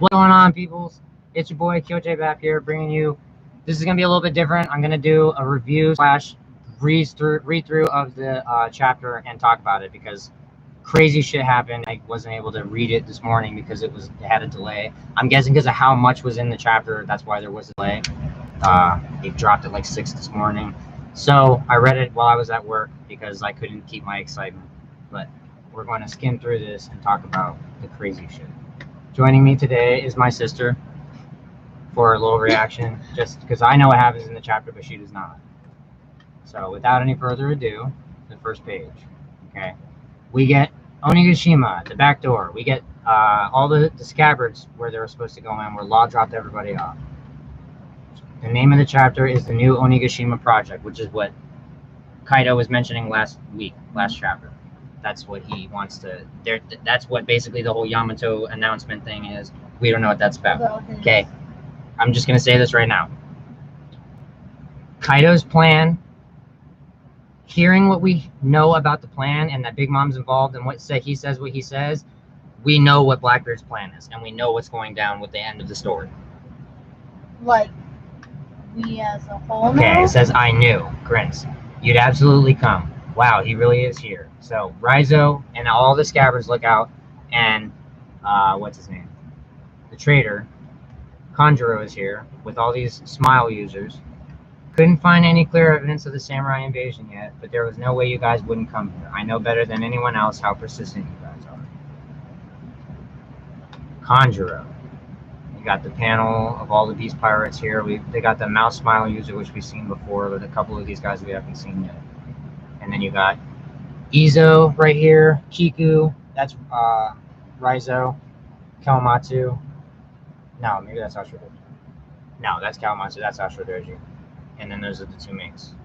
What's going on, peoples? It's your boy KJ back here, bringing you. This is gonna be a little bit different. I'm gonna do a review slash read through of the chapter and talk about it because crazy shit happened. I wasn't able to read it this morning because it had a delay. I'm guessing because of how much was in the chapter. That's why there was a delay. It dropped at like 6 this morning, so I read it while I was at work because I couldn't keep my excitement. But we're going to skim through this and talk about the crazy shit. Joining me today is my sister for a little reaction, just because I know what happens in the chapter, but she does not. So without any further ado, the first page. Okay, we get Onigashima, the back door. We get all the scabbards where they were supposed to go in, where Law dropped everybody off. The name of the chapter is the new Onigashima project, which is what Kaido was mentioning last chapter. That's what he wants to. That's what basically the whole Yamato announcement thing is. We don't know what that's about. Okay, I'm just gonna say this right now. Kaido's plan. Hearing what we know about the plan and that Big Mom's involved and he says what he says, we know what Blackbeard's plan is, and we know what's going down with the end of the story. Like we as a whole. Okay, it says I knew. Grins. You'd absolutely come. Wow, he really is here. So Raizo and all the scabbards look out, and what's his name? The traitor, Kanjuro, is here with all these smile users. Couldn't find any clear evidence of the samurai invasion yet, but there was no way you guys wouldn't come here. I know better than anyone else how persistent you guys are. Kanjuro. You got the panel of all of these pirates here. They got the mouse smile user, which we've seen before, but a couple of these guys we haven't seen yet. And then you got Izo right here, Kiku, that's Raizo, Kawamatsu. No, maybe that's Ashura Doji. No, that's Kawamatsu, that's Ashura Doji. And then those are the two mates.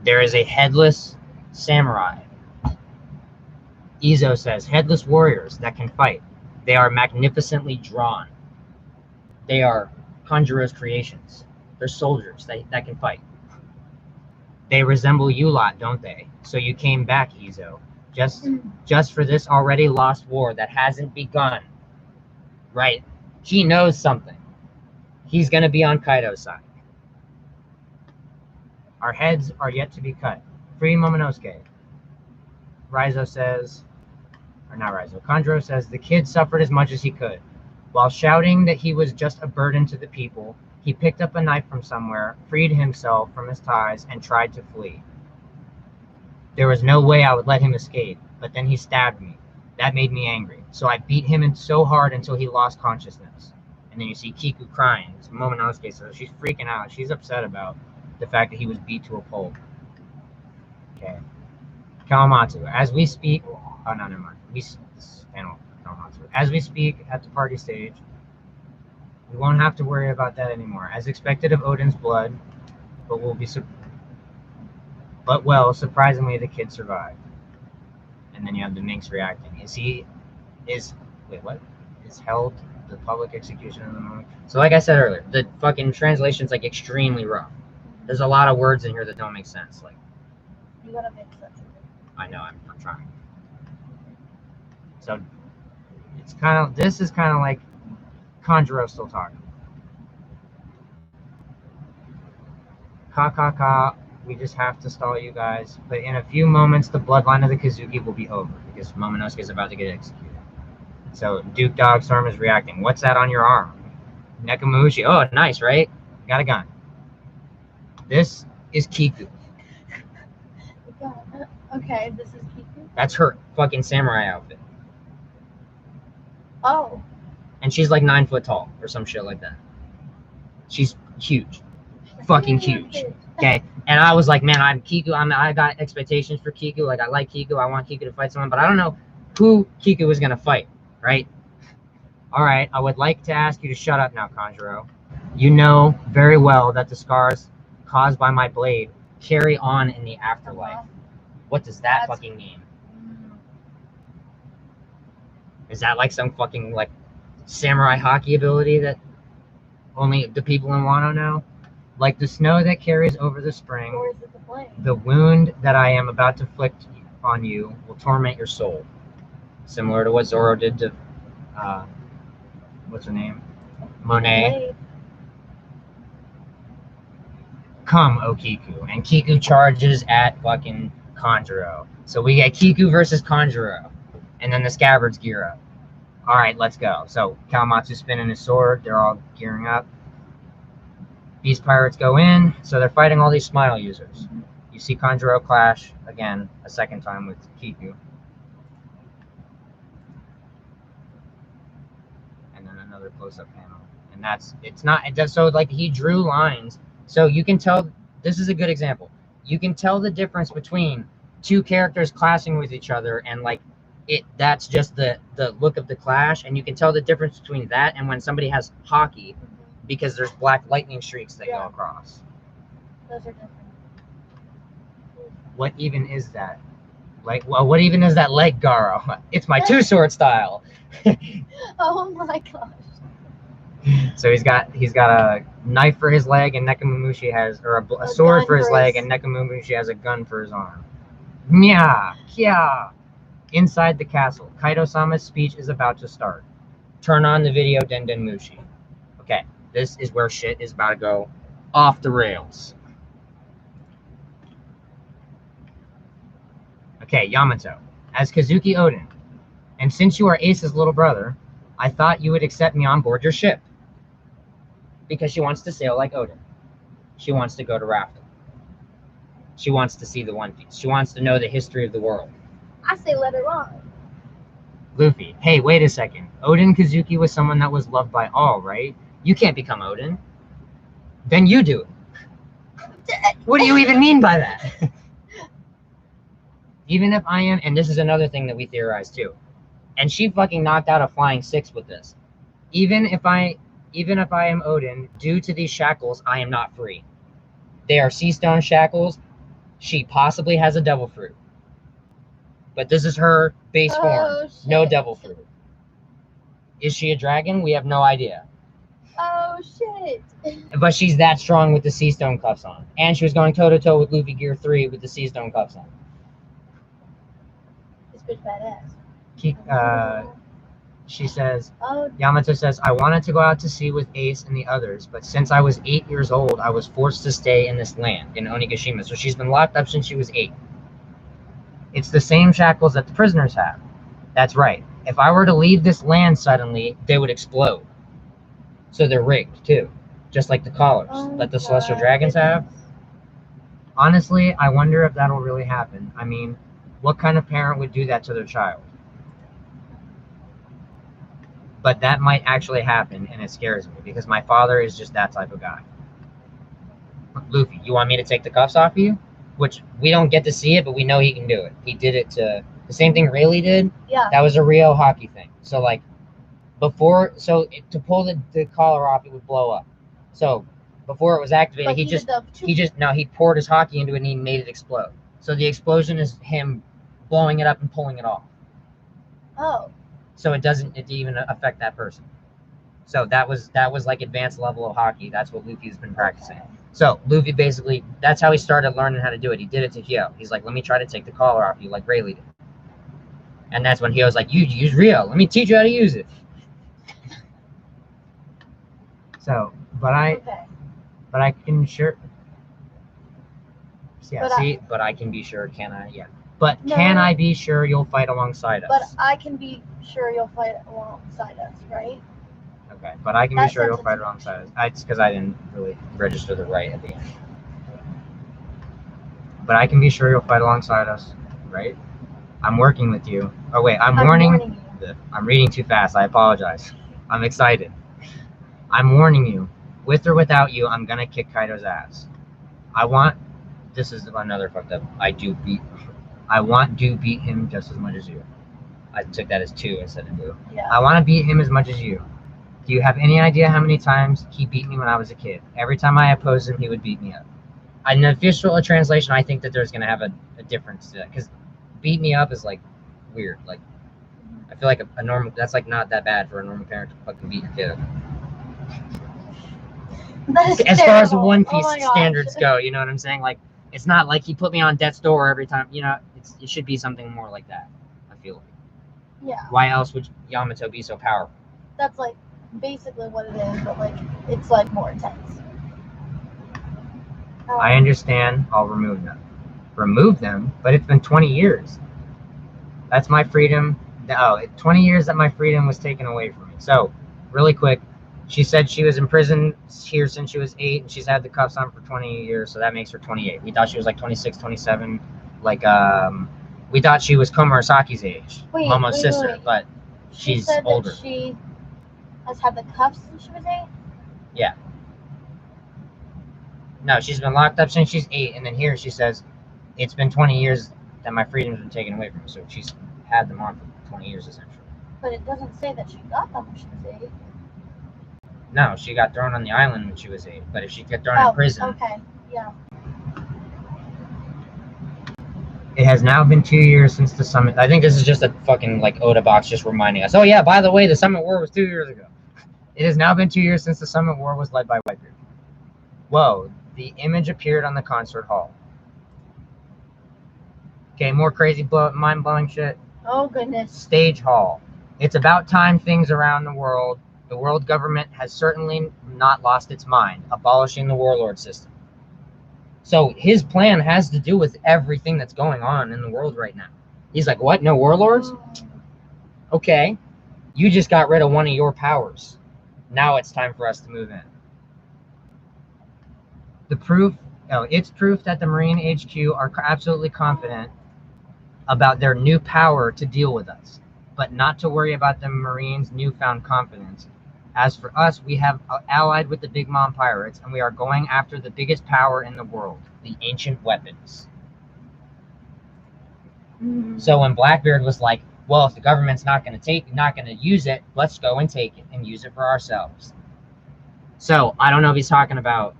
There is a headless samurai. Izo says, headless warriors that can fight. They are magnificently drawn. They are Kanjuro's creations. They're soldiers that can fight. They resemble you lot, don't they? So you came back, Izo, just for this already lost war that hasn't begun. Right? He knows something. He's gonna be on Kaido's side. Our heads are yet to be cut. Free Momonosuke. Raizo says, or not Raizo, Kanjuro says, the kid suffered as much as he could. While shouting that he was just a burden to the people, he picked up a knife from somewhere, freed himself from his ties, and tried to flee. There was no way I would let him escape, but then he stabbed me. That made me angry, so I beat him in so hard until he lost consciousness. And then you see Kiku crying. It's Momonosuke, so she's freaking out. She's upset about the fact that he was beat to a pulp. Okay. Kawamatsu, as we speak... Oh, no, never mind. This panel, Kawamatsu. As we speak at the party stage, we won't have to worry about that anymore. As expected of Odin's blood, surprisingly, the kid survived. And then you have the Minx reacting. Wait, what? Is held the public execution of the moment? So like I said earlier, the fucking translation's like extremely rough. There's a lot of words in here that don't make sense. Like, you gotta make sense of it. I know, I'm trying. So this is kind of like Kanjuro still talking. We just have to stall you guys. But in a few moments, the bloodline of the Kazuki will be over because Momonosuke is about to get executed. So Duke Dog Storm is reacting. What's that on your arm? Nekomamushi. Oh, nice, right? Got a gun. This is Kiku. Okay, this is Kiku? That's her fucking samurai outfit. Oh. And she's like 9 foot tall or some shit like that. She's huge. Fucking huge. Okay. And I was like, man, I'm Kiku. I got expectations for Kiku. Like, I like Kiku. I want Kiku to fight someone, but I don't know who Kiku is going to fight, right? All right. I would like to ask you to shut up now, Kanjuro. You know very well that the scars caused by my blade carry on in the afterlife. What does that fucking mean? Is that like some fucking like samurai hockey ability that only the people in Wano know? Like the snow that carries over the spring, Or is it the blade? the wound that I am about to inflict on you will torment your soul. Similar to what Zoro did to what's her name? Monet. Blade. Come, O Kiku. And Kiku charges at fucking Kanjuro. So we get Kiku versus Kanjuro. And then the Scabbards gear up. Alright, let's go. So Kawamatsu's spinning his sword. They're all gearing up. Beast Pirates go in. So they're fighting all these smile users. You see Kanjuro clash again a second time with Kiku. And then another close-up panel. And so like he drew lines. So you can tell, this is a good example. You can tell the difference between two characters clashing with each other and like that's just the look of the clash. And you can tell the difference between that and when somebody has hockey because there's black lightning streaks that go across. Those are different. What even is that? Like, well, what even is that leg, Garo? It's my two-sword style. Oh my gosh. So he's got a knife for his leg, and Nekomamushi has, or a sword for his leg, and Nekomamushi has a gun for his arm. Nya, kya. Inside the castle, Kaido-sama's speech is about to start. Turn on the video, Den Mushi. Okay, this is where shit is about to go off the rails. Okay, Yamato. As Kazuki Oden, and since you are Ace's little brother, I thought you would accept me on board your ship. Because she wants to sail like Oden. She wants to go to Raftel. She wants to see the One Piece. She wants to know the history of the world. I say let her on. Luffy, hey, wait a second. Oden Kazuki was someone that was loved by all, right? You can't become Oden. Then you do it. What do you even mean by that? Even if I am, and this is another thing that we theorize too, and she fucking knocked out a flying 6 with this. Even if I am Oden, due to these shackles, I am not free. They are sea stone shackles. She possibly has a devil fruit. But this is her base form. Shit. No devil fruit. Is she a dragon? We have no idea. Oh shit. But she's that strong with the sea stone cuffs on. And she was going toe-to-toe with Luffy Gear 3 with the sea stone cuffs on. This bitch badass. She says, Oh, Yamato says, I wanted to go out to sea with Ace and the others, but since I was 8 years old, I was forced to stay in this land, in Onigashima. So she's been locked up since she was 8. It's the same shackles that the prisoners have. That's right. If I were to leave this land suddenly, they would explode. So they're rigged, too. Just like the collars that the celestial dragons have. Honestly, I wonder if that'll really happen. I mean, what kind of parent would do that to their child? But that might actually happen, and it scares me, because my father is just that type of guy. Luffy, you want me to take the cuffs off of you? Which, we don't get to see it, but we know he can do it. He did it to... The same thing Rayleigh did? yeah. That was a Rio hockey thing. So, like, before... So, to pull the collar off, it would blow up. So, before it was activated, But he poured his hockey into it, and he made it explode. So, the explosion is him blowing it up and pulling it off. Oh. So it doesn't even affect that person. So that was like advanced level of hockey. That's what Luffy's been practicing. So Luffy basically, that's how he started learning how to do it. He did it to Hyo. He's like, let me try to take the collar off you like Rayleigh did. And that's when Hyo's like, you use Rio. Let me teach you how to use it. So, but I can sure. Yeah, but I can be sure, can I? Yeah. But no. Can I be sure you'll fight alongside us? But I can be sure you'll fight alongside us, right? Okay, but I can be sure you'll fight alongside us. It's because I didn't really register the right at the end. But I can be sure you'll fight alongside us, right? I'm working with you. Oh wait, I'm warning you. I'm reading too fast. I apologize. I'm excited. I'm warning you. With or without you, I'm gonna kick Kaido's ass. This is another fucked up. I want to beat him just as much as you. I took that as 2 instead of 2. Yeah. I want to beat him as much as you. Do you have any idea how many times he beat me when I was a kid? Every time I opposed him, he would beat me up. In the official translation, I think that there's going to have a difference to that. Because beat me up is like weird. Like, I feel like a normal, that's like not that bad for a normal parent to fucking beat your kid. As far as the One Piece standards go, you know what I'm saying? Like, it's not like he put me on death's door every time, you know, it should be something more like that, I feel like. Yeah. Why else would Yamato be so powerful? That's like basically what it is, but like it's like more intense. I understand. I'll remove them. Remove them? But it's been 20 years. That's my freedom. 20 years that my freedom was taken away from me. So, really quick, she said she was in prison here since she was 8, and she's had the cuffs on for 20 years, so that makes her 28. We thought she was like 26, 27. Like, we thought she was Komurasaki's age, Momo's sister, but she's said older. That she has had the cuffs since she was 8? Yeah. No, she's been locked up since she's 8, and then here she says it's been 20 years that my freedom's been taken away from her, so she's had them on for 20 years essentially. But it doesn't say that she got them when she was 8. No, she got thrown on the island when she was 8, but if she got thrown in prison... Okay, yeah. It has now been 2 years since the summit. I think this is just a fucking, like, Oda box just reminding us, oh yeah, by the way, the Summit War was 2 years ago. It has now been 2 years since the Summit War was led by Whitebeard. Whoa, the image appeared on the concert hall. Okay, more crazy, mind-blowing shit. Oh, goodness. Stage hall. It's about time things around the world government has certainly not lost its mind, abolishing the warlord system. So his plan has to do with everything that's going on in the world right now. He's like, what? No warlords? Okay. You just got rid of one of your powers. Now it's time for us to move in. It's proof that the Marine HQ are absolutely confident about their new power to deal with us, but not to worry about the Marines' newfound confidence. As for us, we have allied with the Big Mom pirates, and we are going after the biggest power in the world, the ancient weapons. So when Blackbeard was like, well, if the government's not going to use it, let's go and take it and use it for ourselves. So I don't know if he's talking about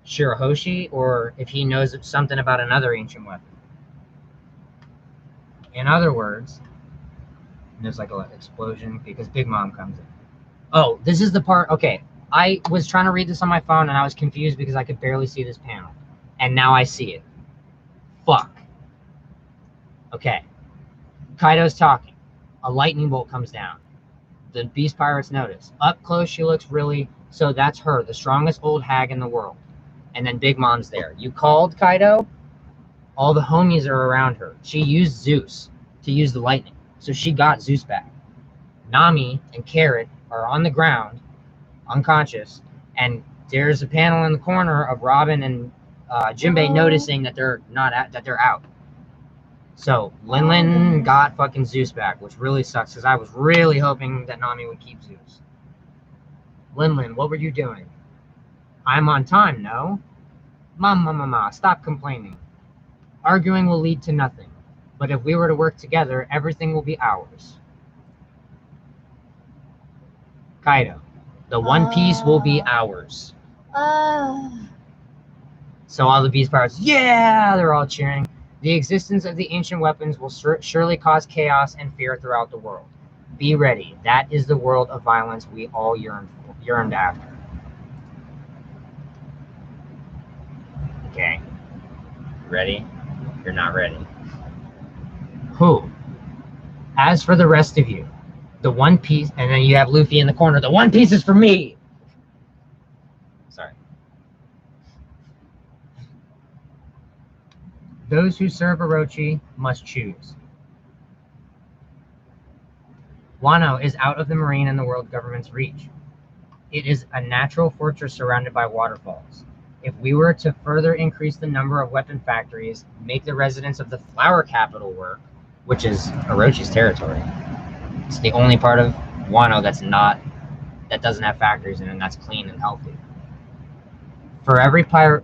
Shirahoshi or if he knows something about another ancient weapon. In other words, there's like an explosion because Big Mom comes in. Oh, this is the part. Okay, I was trying to read this on my phone and I was confused because I could barely see this panel. And now I see it. Fuck. Okay. Kaido's talking. A lightning bolt comes down. The Beast Pirates notice. Up close, she looks really... So that's her, the strongest old hag in the world. And then Big Mom's there. You called, Kaido? All the homies are around her. She used Zeus to use the lightning. So she got Zeus back. Nami and Carrot are on the ground, unconscious, and there's a panel in the corner of Robin and Jinbei noticing that they're out. So Lin got fucking Zeus back, which really sucks because I was really hoping that Nami would keep Zeus. Lin, what were you doing? I'm on time, no? Mama, stop complaining. Arguing will lead to nothing, but if we were to work together, everything will be ours. Kaido, the One Piece will be ours. So all the Beast Pirates, yeah, they're all cheering. The existence of the ancient weapons will surely cause chaos and fear throughout the world. Be ready. That is the world of violence we all yearned after. Okay. Ready? You're not ready. Who? As for the rest of you, the One Piece, and then you have Luffy in the corner. The One Piece is for me. Sorry. Those who serve Orochi must choose. Wano is out of the Marine and the world government's reach. It is a natural fortress surrounded by waterfalls. If we were to further increase the number of weapon factories, make the residents of the flower capital work, which is Orochi's territory. It's the only part of Wano that doesn't have factories in it, and that's clean and healthy. For every pirate,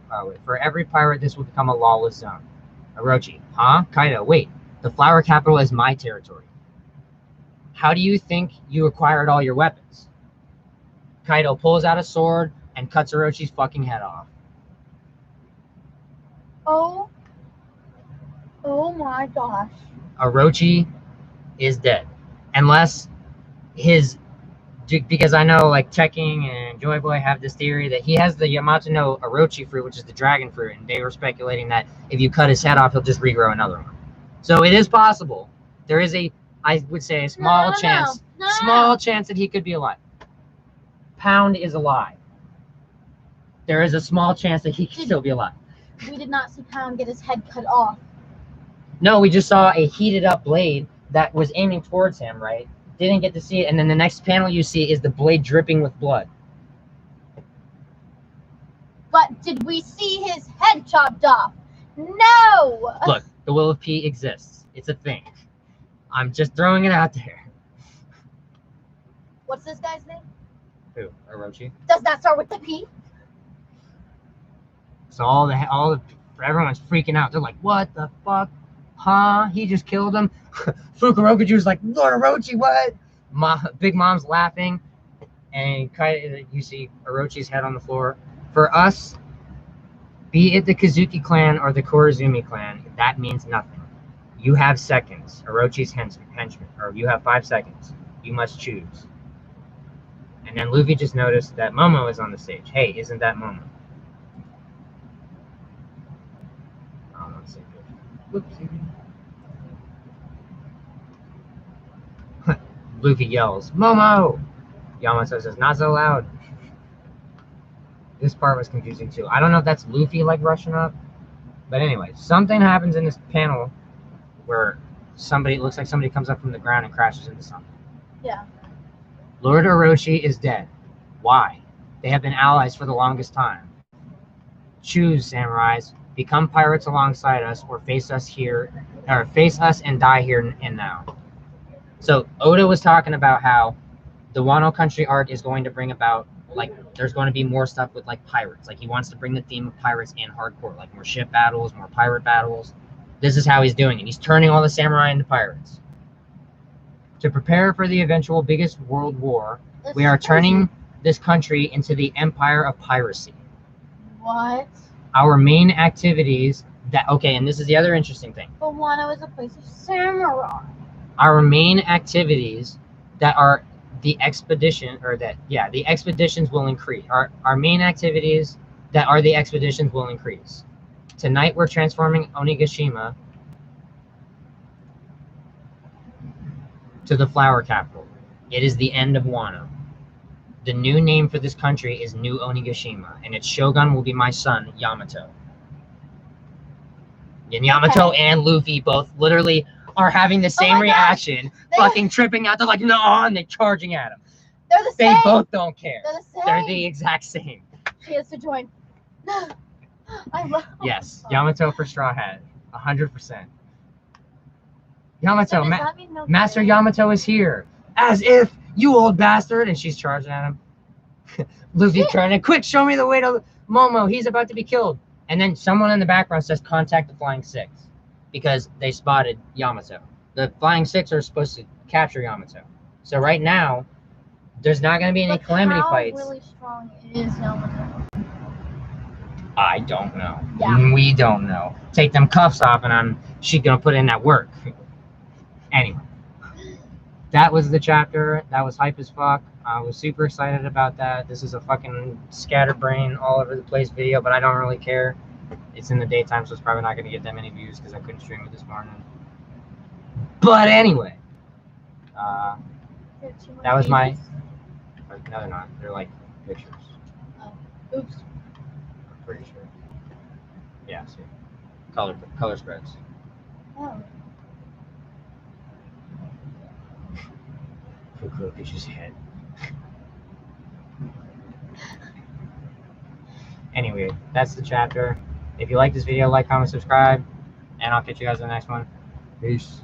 this will become a lawless zone. Orochi, huh? Kaido, wait. The flower capital is my territory. How do you think you acquired all your weapons? Kaido pulls out a sword and cuts Orochi's fucking head off. Oh my gosh. Orochi is dead. Unless because I know like Checking and Joy Boy have this theory that he has the Yamato no Orochi fruit, which is the dragon fruit, and they were speculating that if you cut his head off, he'll just regrow another one. So it is possible. There is I would say a small chance that he could be alive. Pound is alive. There is a small chance that he could still be alive. We did not see Pound get his head cut off. No, we just saw a heated up blade that was aiming towards him, right? Didn't get to see it, and then the next panel you see is the blade dripping with blood. But did we see his head chopped off? No! Look, the Will of P exists. It's a thing. I'm just throwing it out there. What's this guy's name? Who? Orochi? Does that start with the P? So everyone's freaking out. They're like, what the fuck? Huh? He just killed him? Fukurokuju's like, Lord Orochi, what? Big Mom's laughing. And you see Orochi's head on the floor. For us, be it the Kazuki clan or the Korizumi clan, that means nothing. You have seconds. Orochi's henchman. Or you have 5 seconds. You must choose. And then Luffy just noticed that Momo is on the stage. Hey, isn't that Momo? Oh, let's see. Whoopsie. Luffy yells, Momo! Yamato says, not so loud. This part was confusing too. I don't know if that's Luffy like rushing up. But anyway, something happens in this panel where it looks like somebody comes up from the ground and crashes into something. Yeah. Lord Orochi is dead. Why? They have been allies for the longest time. Choose, samurais. Become pirates alongside us, or face us and die here and now. So Oda was talking about how the Wano Country arc is going to bring about, like, there's going to be more stuff with like pirates. Like he wants to bring the theme of pirates in hardcore, like more ship battles, more pirate battles. This is how he's doing it. He's turning all the samurai into pirates. To prepare for the eventual biggest world war, we are turning this country into the empire of piracy. What? Our main activities and this is the other interesting thing. But Wano is a place of samurai. Our main activities that are the expeditions will increase. Our main activities that are the expeditions will increase. Tonight we're transforming Onigashima to the flower capital. It is the end of Wano. The new name for this country is New Onigashima, and its shogun will be my son, Yamato. And Yamato and Luffy both literally are having the same reaction, fucking tripping out. They're like, no, and they're charging at him. They're the same. They both don't care. They're the same. They're the exact same. She has to join. Yes, Yamato for Straw Hat, 100%. Yamato, So does that mean no Master fire? Yamato is here. As if, you old bastard. And she's charging at him. Luffy trying to, quick, show me the way to Momo. He's about to be killed. And then someone in the background says, contact the Flying Six. Because they spotted Yamato. The Flying Six are supposed to capture Yamato. So right now, there's not going to be any calamity fights. How really strong is Yamato? I don't know. Yeah. We don't know. Take them cuffs off and she's going to put in that work. Anyway. That was the chapter. That was hype as fuck. I was super excited about that. This is a fucking scatterbrain all over the place video, but I don't really care. It's in the daytime, so it's probably not going to get that many views because I couldn't stream it this morning. But anyway. That was my... No, they're not. They're like pictures. Oh. Oops. I'm pretty sure. Yeah, see. Color spreads. Oh. Fukurokuju's head. Anyway, that's the chapter. If you like this video, like, comment, subscribe, and I'll catch you guys in the next one. Peace.